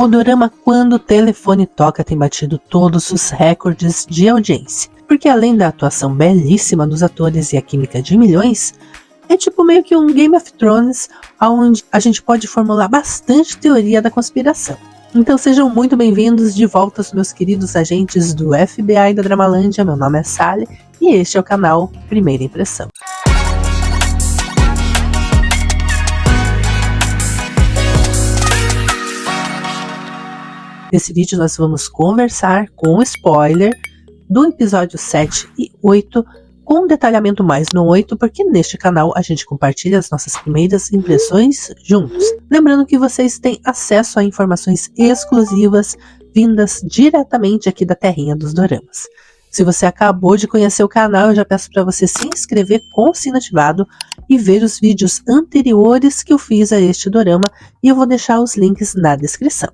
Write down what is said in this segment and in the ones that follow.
O dorama Quando o Telefone Toca tem batido todos os recordes de audiência, porque além da atuação belíssima dos atores e a química de milhões, é tipo meio que um Game of Thrones, onde a gente pode formular bastante teoria da conspiração. Então sejam muito bem-vindos de volta aos meus queridos agentes do FBI da Dramalândia. Meu nome é Sally e este é o canal Primeira Impressão. Nesse vídeo nós vamos conversar com spoiler do episódio 7 e 8, com um detalhamento mais no 8, porque neste canal a gente compartilha as nossas primeiras impressões juntos. Lembrando que vocês têm acesso a informações exclusivas vindas diretamente aqui da terrinha dos doramas. Se você acabou de conhecer o canal, eu já peço para você se inscrever com o sino ativado e ver os vídeos anteriores que eu fiz a este dorama, e eu vou deixar os links na descrição.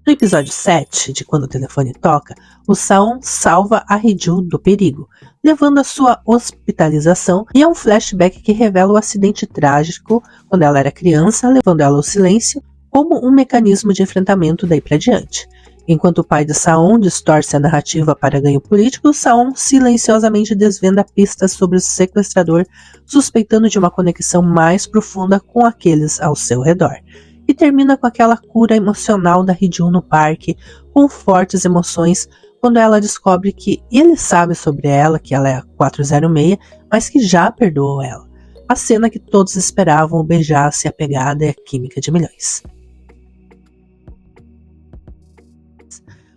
No episódio 7, de Quando o Telefone Toca, o Saon salva a Hee-ju do perigo, levando a sua hospitalização, e é um flashback que revela o acidente trágico quando ela era criança, levando ela ao silêncio como um mecanismo de enfrentamento daí para diante. Enquanto o pai de Saon distorce a narrativa para ganho político, Saon silenciosamente desvenda pistas sobre o sequestrador, suspeitando de uma conexão mais profunda com aqueles ao seu redor. E termina com aquela cura emocional da Hee-ju no parque, com fortes emoções, quando ela descobre que ele sabe sobre ela, que ela é a 406, mas que já perdoou ela. A cena que todos esperavam, o beijar-se, a pegada e a química de milhões.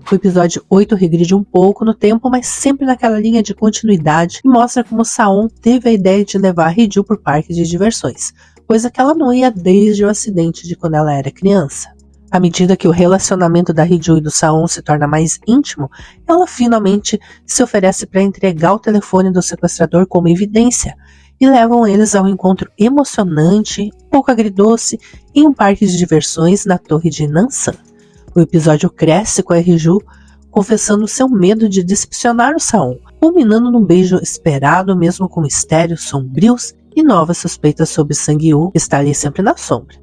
O episódio 8 regride um pouco no tempo, mas sempre naquela linha de continuidade, e mostra como Saon teve a ideia de levar a Hee-ju por parque de diversões, coisa que ela não ia desde o acidente de quando ela era criança. À medida que o relacionamento da Hee-ju e do Saon se torna mais íntimo, ela finalmente se oferece para entregar o telefone do sequestrador como evidência, e levam eles a um encontro emocionante, um pouco agridoce, em um parque de diversões na torre de Nansan. O episódio cresce com a Hee-ju confessando seu medo de decepcionar o Saon, culminando num beijo esperado mesmo com mistérios sombrios e novas suspeitas sobre Sang-woo, que está ali sempre na sombra.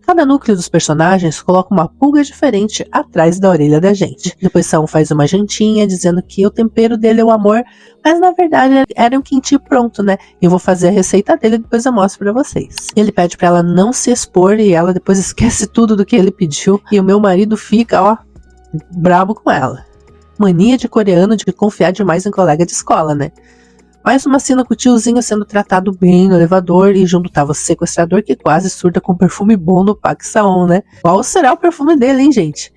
Cada núcleo dos personagens coloca uma pulga diferente atrás da orelha da gente. Depois Saon faz uma jantinha dizendo que o tempero dele é o amor, mas na verdade era um quentinho pronto, né? Eu vou fazer a receita dele e depois eu mostro pra vocês. Ele pede pra ela não se expor e ela depois esquece tudo do que ele pediu, e o meu marido fica, ó, brabo com ela. Mania de coreano de confiar demais em colega de escola, né? Mais uma cena com o tiozinho sendo tratado bem no elevador, e junto tava o sequestrador que quase surta com perfume bom no Park Saon, né? Qual será o perfume dele, hein, gente?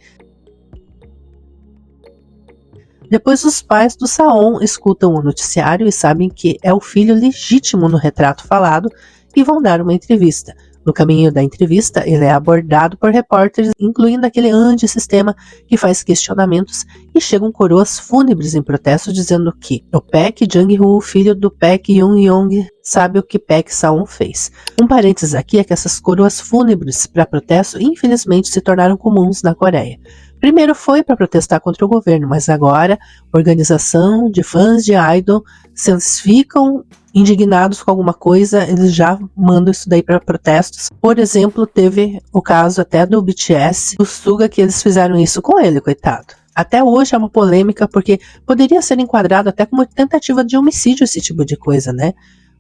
Depois os pais do Saon escutam o noticiário e sabem que é o filho legítimo no retrato falado e vão dar uma entrevista. No caminho da entrevista, ele é abordado por repórteres, incluindo aquele antissistema que faz questionamentos, e chegam coroas fúnebres em protesto dizendo que o Paek Jang-woo, filho do Paek Yoon-yong, sabe o que Paek Saon fez. Um parênteses aqui é que essas coroas fúnebres para protesto infelizmente se tornaram comuns na Coreia. Primeiro foi para protestar contra o governo, mas agora organização de fãs de idol, se eles ficam indignados com alguma coisa, eles já mandam isso daí para protestos. Por exemplo, teve o caso até do BTS, do Suga, que eles fizeram isso com ele, coitado. Até hoje é uma polêmica, porque poderia ser enquadrado até como tentativa de homicídio esse tipo de coisa, né?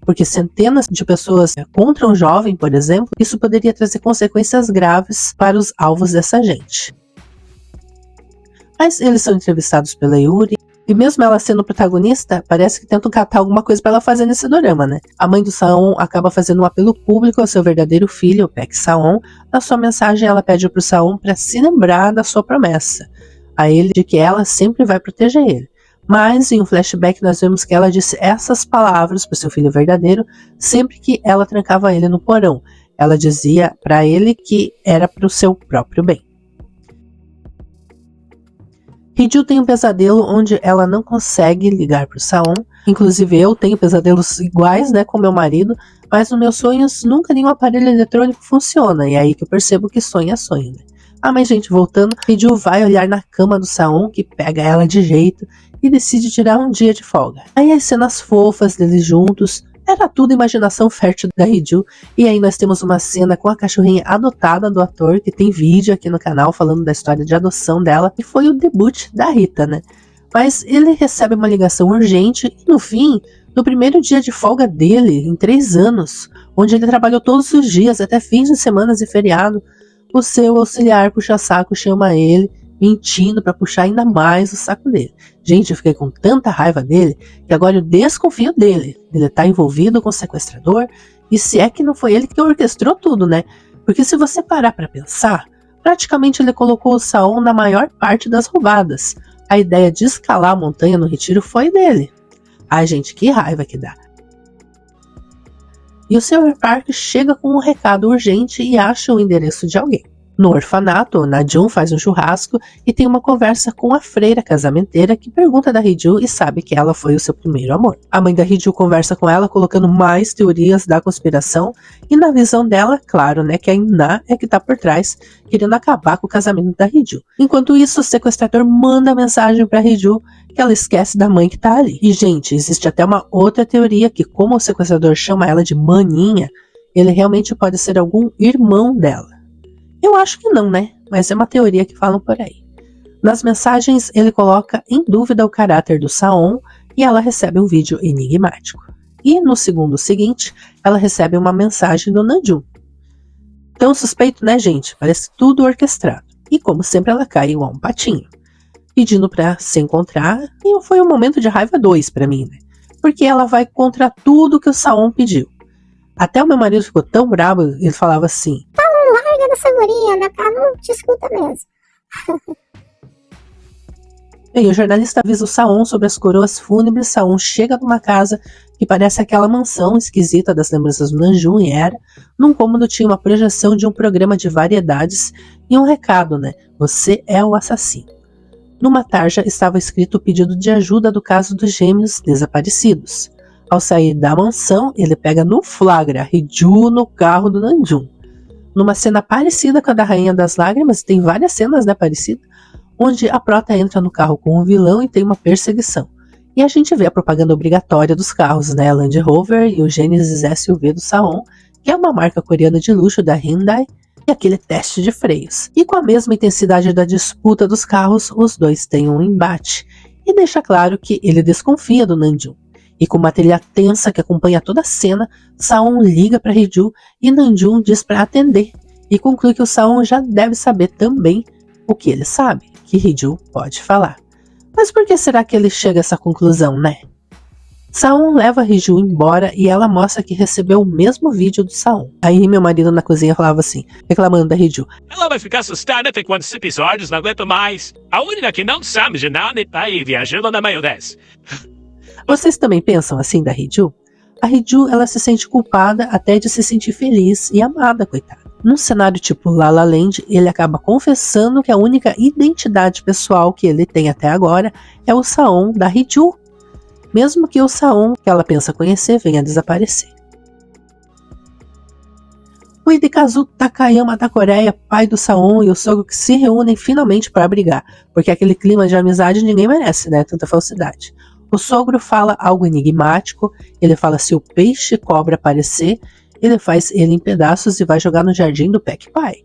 Porque centenas de pessoas contra um jovem, por exemplo, isso poderia trazer consequências graves para os alvos dessa gente. Mas eles são entrevistados pela Yuri, e mesmo ela sendo protagonista, parece que tentam catar alguma coisa para ela fazer nesse dorama, né? A mãe do Saon acaba fazendo um apelo público ao seu verdadeiro filho, o Paek Saon. Na sua mensagem, ela pede pro Saon para se lembrar da sua promessa a ele de que ela sempre vai proteger ele. Mas em um flashback nós vemos que ela disse essas palavras pro seu filho verdadeiro sempre que ela trancava ele no porão. Ela dizia para ele que era pro seu próprio bem. Hee-ju tem um pesadelo onde ela não consegue ligar pro Saon. Inclusive eu tenho pesadelos iguais, né, com meu marido, mas nos meus sonhos nunca nenhum aparelho eletrônico funciona, e é aí que eu percebo que sonho é sonho, né? Ah, mas gente, voltando, Hee-ju vai olhar na cama do Saon, que pega ela de jeito, e decide tirar um dia de folga. Aí as cenas fofas deles juntos, Era tudo imaginação fértil da Hee-ju. E aí nós temos uma cena com a cachorrinha adotada do ator, que tem vídeo aqui no canal falando da história de adoção dela, e foi o debut da Rita, né? Mas ele recebe uma ligação urgente e no fim, no primeiro dia de folga dele, em 3 anos, onde ele trabalhou todos os dias, até fins de semanas e feriado, o seu auxiliar puxa-saco chama ele, mentindo para puxar ainda mais o saco dele. Gente, eu fiquei com tanta raiva dele que agora eu desconfio dele. Ele tá envolvido com o sequestrador, e se é que não foi ele que orquestrou tudo, né? Porque se você parar para pensar, praticamente ele colocou o Saon na maior parte das roubadas. A ideia de escalar a montanha no retiro foi dele. Ai, gente, que raiva que dá. E o Sr. Park chega com um recado urgente e acha o endereço de alguém. No orfanato, Na-jun faz um churrasco e tem uma conversa com a freira casamenteira que pergunta da Hee-ju e sabe que ela foi o seu primeiro amor. A mãe da Hee-ju conversa com ela colocando mais teorias da conspiração e na visão dela, claro, né, que a In-na é que tá por trás, querendo acabar com o casamento da Hee-ju. Enquanto isso, o sequestrador manda mensagem pra Hee-ju que ela esquece da mãe que tá ali. E, gente, existe até uma outra teoria que, como o sequestrador chama ela de maninha, ele realmente pode ser algum irmão dela. Eu acho que não, né? Mas é uma teoria que falam por aí. Nas mensagens, ele coloca em dúvida o caráter do Saon e ela recebe um vídeo enigmático. E no segundo seguinte, ela recebe uma mensagem do Na-jun. Tão suspeito, né, gente? Parece tudo orquestrado. E como sempre, ela cai igual um patinho, pedindo pra se encontrar. E foi um momento de raiva 2 pra mim, né? Porque ela vai contra tudo que o Saon pediu. Até o meu marido ficou tão bravo, ele falava assim: larga dessa guria, da cá não te escuta mesmo. E o jornalista avisa o Saon sobre as coroas fúnebres. Saon chega numa casa que parece aquela mansão esquisita das lembranças do Na-jun e era. Num cômodo tinha uma projeção de um programa de variedades e um recado, né? Você é o assassino. Numa tarja estava escrito o pedido de ajuda do caso dos gêmeos desaparecidos. Ao sair da mansão, ele pega no flagra Hee-ju no carro do Na-jun. Numa cena parecida com a da Rainha das Lágrimas, tem várias cenas, né, parecidas, onde a prota entra no carro com um vilão e tem uma perseguição. E a gente vê a propaganda obrigatória dos carros, né, a Land Rover e o Genesis SUV do Saon, que é uma marca coreana de luxo da Hyundai, e aquele teste de freios. E com a mesma intensidade da disputa dos carros, os dois têm um embate, e deixa claro que ele desconfia do Na-jun. E com uma trilha tensa que acompanha toda a cena, Saon liga para Hee-ju e Na-jun diz para atender, e conclui que o Saon já deve saber também o que ele sabe, que Hee-ju pode falar. Mas por que será que ele chega a essa conclusão, né? Saon leva Hee-ju embora e ela mostra que recebeu o mesmo vídeo do Saon. Aí meu marido na cozinha falava assim, reclamando da Hee-ju: ela vai ficar assustada até quantos episódios não aguenta mais. A única que não sabe de nada está aí viajando na maionese. Vocês também pensam assim da Hee-ju? A Hee-ju, ela se sente culpada até de se sentir feliz e amada, coitada. Num cenário tipo La La Land, ele acaba confessando que a única identidade pessoal que ele tem até agora é o Saon da Hee-ju, mesmo que o Saon que ela pensa conhecer venha a desaparecer. O Hidekazu Takayama da Coreia, pai do Saon e o sogro que se reúnem finalmente para brigar, porque aquele clima de amizade ninguém merece, né? Tanta falsidade. O sogro fala algo enigmático, ele fala se o peixe cobra aparecer, ele faz ele em pedaços e vai jogar no jardim do Pac Pai.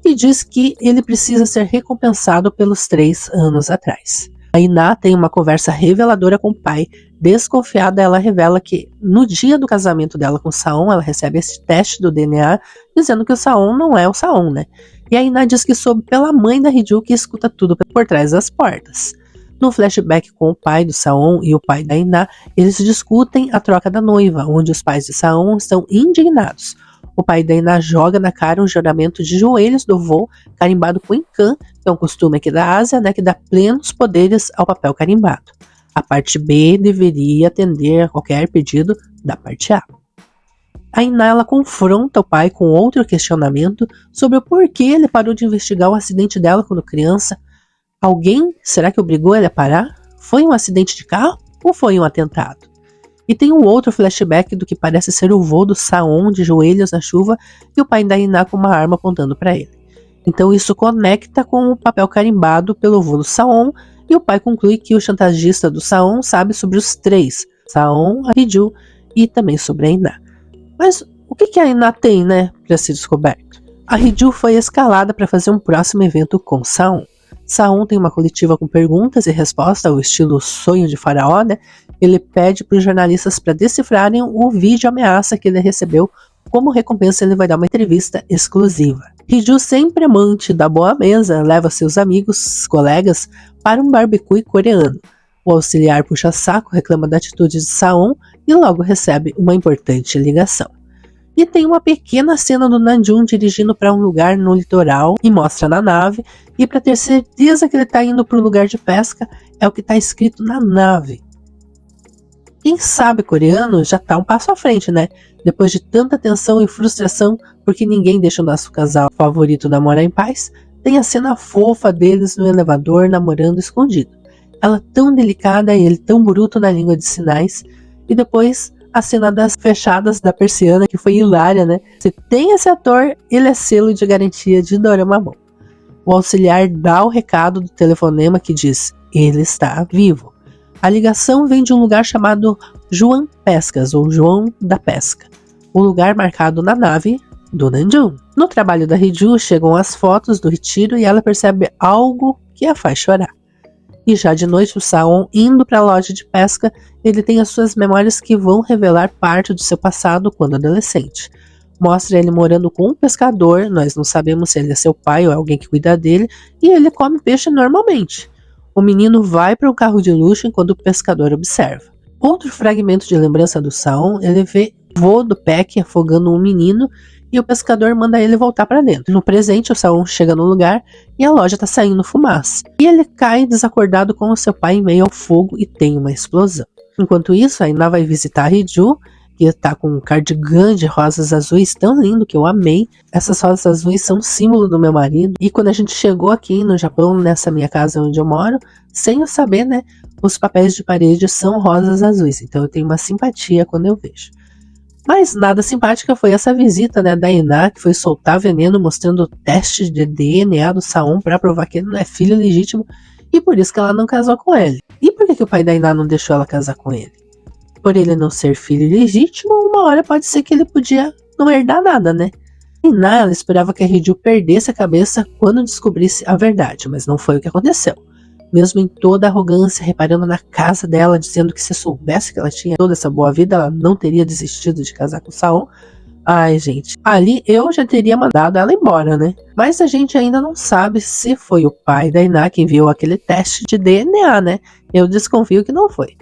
E diz que ele precisa ser recompensado pelos 3 anos atrás. A In-na tem uma conversa reveladora com o pai. Desconfiada, ela revela que no dia do casamento dela com o Saon, ela recebe esse teste do DNA, dizendo que o Saon não é o Saon, né? E a In-na diz que soube pela mãe da Hee-ju que escuta tudo por trás das portas. No flashback com o pai do Saon e o pai da In-na, eles discutem a troca da noiva, onde os pais de Saon estão indignados. O pai da In-na joga na cara um juramento de joelhos do vô, carimbado com Incan, que é um costume aqui da Ásia, né, que dá plenos poderes ao papel carimbado. A parte B deveria atender a qualquer pedido da parte A. A In-na, ela confronta o pai com outro questionamento sobre o porquê ele parou de investigar o acidente dela quando criança. Alguém, será que obrigou ele a parar? Foi um acidente de carro ou foi um atentado? E tem um outro flashback do que parece ser o vô do Saon de joelhos na chuva e o pai da In-na com uma arma apontando para ele. Então isso conecta com o papel carimbado pelo vô do Saon e o pai conclui que o chantagista do Saon sabe sobre os 3, Saon, a Hee-ju e também sobre a Ainá. Mas o que a Ainá tem, né, para ser descoberto? A Hee-ju foi escalada para fazer um próximo evento com Saon. Saon tem uma coletiva com perguntas e respostas ao estilo Sonho de Faraó, né? Ele pede para os jornalistas para decifrarem o vídeo ameaça que ele recebeu. Como recompensa, ele vai dar uma entrevista exclusiva. Hee-ju, sempre amante da boa mesa, leva seus amigos, colegas, para um barbecue coreano. O auxiliar puxa-saco reclama da atitude de Saon e logo recebe uma importante ligação. E tem uma pequena cena do Namjoon dirigindo para um lugar no litoral e mostra na nave. E para ter certeza que ele está indo para o lugar de pesca, é o que está escrito na nave. Quem sabe coreano já está um passo à frente, né? Depois de tanta tensão e frustração, porque ninguém deixa o nosso casal favorito namorar em paz, tem a cena fofa deles no elevador namorando escondido. Ela tão delicada e ele tão bruto na língua de sinais. E depois a cena das fechadas da persiana, que foi hilária, né? Se tem esse ator, ele é selo de garantia de dorama bom. O auxiliar dá o recado do telefonema que diz: ele está vivo. A ligação vem de um lugar chamado João Pescas, ou João da Pesca, o lugar marcado na nave do Namjoon. No trabalho da Hee-ju chegam as fotos do retiro e ela percebe algo que a faz chorar. E já de noite o Saon, indo para a loja de pesca, ele tem as suas memórias que vão revelar parte do seu passado quando adolescente. Mostra ele morando com um pescador, nós não sabemos se ele é seu pai ou é alguém que cuida dele, e ele come peixe normalmente. O menino vai para um carro de luxo enquanto o pescador observa. Outro fragmento de lembrança do Saon, ele vê o vô do Paek afogando um menino e o pescador manda ele voltar para dentro. No presente, o Saon chega no lugar e a loja está saindo fumaça. E ele cai desacordado com o seu pai em meio ao fogo e tem uma explosão. Enquanto isso, a Ainá vai visitar a Hee-ju, que está com um cardigan de rosas azuis tão lindo que eu amei. Essas rosas azuis são símbolo do meu marido. E quando a gente chegou aqui no Japão, nessa minha casa onde eu moro, sem eu saber, né, os papéis de parede são rosas azuis. Então eu tenho uma simpatia quando eu vejo. Mas nada simpática foi essa visita, né, da Ainá, que foi soltar veneno mostrando o teste de DNA do Saon para provar que ele não é filho legítimo e por isso que ela não casou com ele. E por que o pai da Ainá não deixou ela casar com ele? Por ele não ser filho legítimo, uma hora pode ser que ele podia não herdar nada, né? Ainá, ela esperava que a Hee-ju perdesse a cabeça quando descobrisse a verdade, mas não foi o que aconteceu. Mesmo em toda a arrogância, reparando na casa dela, dizendo que se soubesse que ela tinha toda essa boa vida, ela não teria desistido de casar com o Saon. Ai, gente, ali eu já teria mandado ela embora, né? Mas a gente ainda não sabe se foi o pai da Ainá que enviou aquele teste de DNA, né? Eu desconfio que não foi.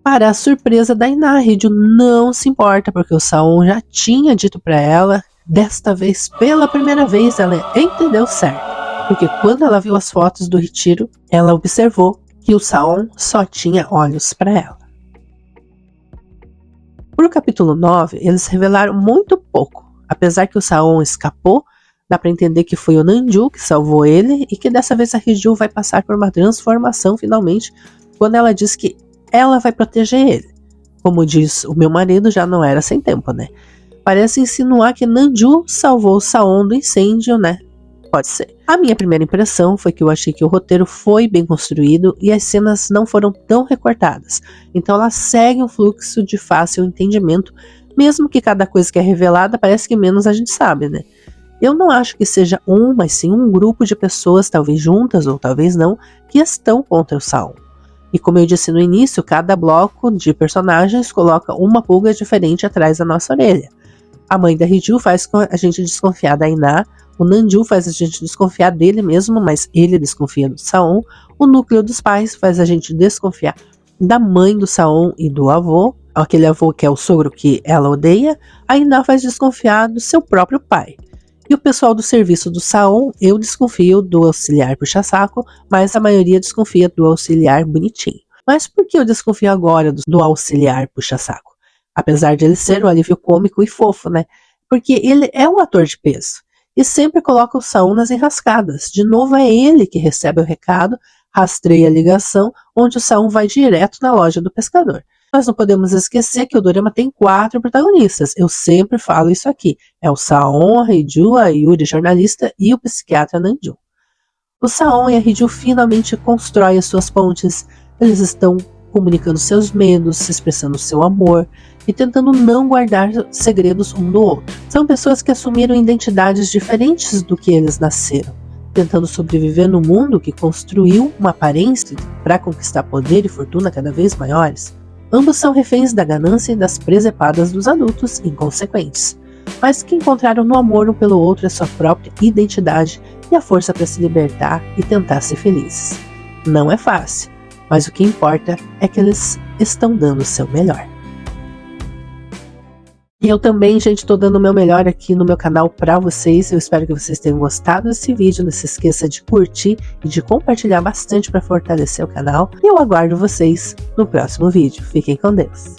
Para a surpresa da Ainá, a Hee-ju não se importa, porque o Saon já tinha dito para ela, desta vez, pela primeira vez, ela entendeu certo. Porque quando ela viu as fotos do retiro, ela observou que o Saon só tinha olhos para ela. Para o capítulo 9, eles revelaram muito pouco. Apesar que o Saon escapou, dá para entender que foi o Namjoon que salvou ele e que dessa vez a Hee-ju vai passar por uma transformação finalmente, quando ela diz que ela vai proteger ele. Como diz o meu marido, já não era sem tempo, né? Parece insinuar que Namjoon salvou o Saon do incêndio, né? Pode ser. A minha primeira impressão foi que eu achei que o roteiro foi bem construído e as cenas não foram tão recortadas. Então ela segue um fluxo de fácil entendimento, mesmo que cada coisa que é revelada parece que menos a gente sabe, né? Eu não acho que seja mas sim um grupo de pessoas, talvez juntas ou talvez não, que estão contra o Saon. E como eu disse no início, cada bloco de personagens coloca uma pulga diferente atrás da nossa orelha. A mãe da Hee-ju faz a gente desconfiar da Ainá, o Namjoon faz a gente desconfiar dele mesmo, mas ele desconfia do Saon. O núcleo dos pais faz a gente desconfiar da mãe do Saon e do avô, aquele avô que é o sogro que ela odeia. A Ainá faz desconfiar do seu próprio pai. E o pessoal do serviço do Saon, eu desconfio do auxiliar puxa-saco, mas a maioria desconfia do auxiliar bonitinho. Mas por que eu desconfio agora do auxiliar puxa-saco? Apesar de ele ser um alívio cômico e fofo, né? Porque ele é um ator de peso. E sempre coloca o Saon nas enrascadas. De novo é ele que recebe o recado, rastreia a ligação, onde o Saon vai direto na loja do pescador. Nós não podemos esquecer que o dorama tem 4 protagonistas. Eu sempre falo isso aqui. É o Saon, a Hee-ju, a Yuri, jornalista, e o psiquiatra Namjoon. O Saon e a Hee-ju finalmente constroem as suas pontes. Eles estão comunicando seus medos, expressando seu amor. e tentando não guardar segredos um do outro. São pessoas que assumiram identidades diferentes do que eles nasceram, tentando sobreviver no mundo que construiu uma aparência para conquistar poder e fortuna cada vez maiores. Ambos são reféns da ganância e das presepadas dos adultos inconsequentes, mas que encontraram no amor um pelo outro a sua própria identidade e a força para se libertar e tentar ser felizes. Não é fácil, mas o que importa é que eles estão dando o seu melhor. E eu também, gente, estou dando o meu melhor aqui no meu canal para vocês. Eu espero que vocês tenham gostado desse vídeo. Não se esqueça de curtir e de compartilhar bastante para fortalecer o canal. E eu aguardo vocês no próximo vídeo. Fiquem com Deus.